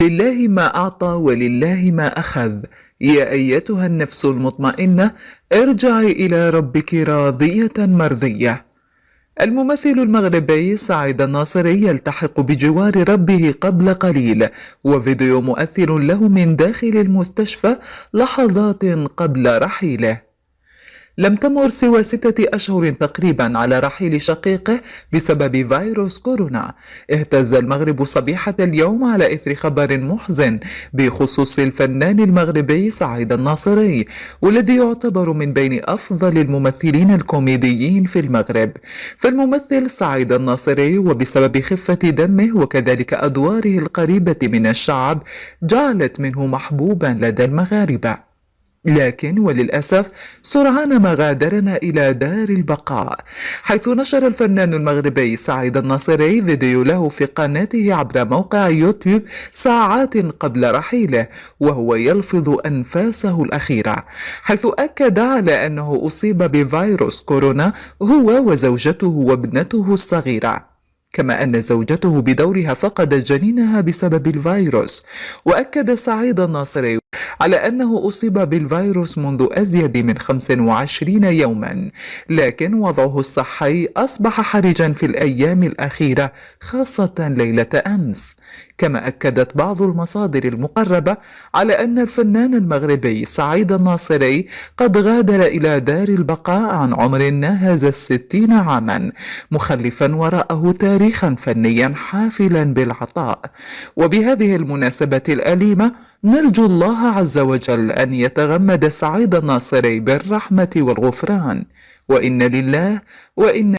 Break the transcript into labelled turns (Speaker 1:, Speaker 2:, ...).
Speaker 1: لله ما أعطى ولله ما أخذ. يا أيتها النفس المطمئنة، ارجعي إلى ربك راضية مرضية. الممثل المغربي سعيد الناصري يلتحق بجوار ربه قبل قليل، وفيديو مؤثر له من داخل المستشفى لحظات قبل رحيله. لم تمر سوى 6 أشهر تقريبا على رحيل شقيقه بسبب فيروس كورونا. اهتز المغرب صبيحة اليوم على إثر خبر محزن بخصوص الفنان المغربي سعيد الناصري، والذي يعتبر من بين أفضل الممثلين الكوميديين في المغرب. فالممثل سعيد الناصري وبسبب خفة دمه وكذلك أدواره القريبة من الشعب جعلت منه محبوبا لدى المغاربة. لكن وللأسف سرعان ما غادرنا إلى دار البقاء، حيث نشر الفنان المغربي سعيد الناصري فيديو له في قناته عبر موقع يوتيوب ساعات قبل رحيله وهو يلفظ أنفاسه الأخيرة، حيث أكد على أنه أصيب بفيروس كورونا هو وزوجته وابنته الصغيرة، كما أن زوجته بدورها فقدت جنينها بسبب الفيروس. وأكد سعيد الناصري على أنه أصيب بالفيروس منذ أزيد من 25 يوما، لكن وضعه الصحي أصبح حرجا في الأيام الأخيرة خاصة ليلة أمس. كما أكدت بعض المصادر المقربة على أن الفنان المغربي سعيد الناصري قد غادر إلى دار البقاء عن عمر ناهز 60 عاما، مخلفا وراءه تاريخا فنيا حافلا بالعطاء. وبهذه المناسبة الأليمة نرجو الله عز وجل أن يتغمد سعيد الناصري بالرحمة والغفران، وإن لله وإن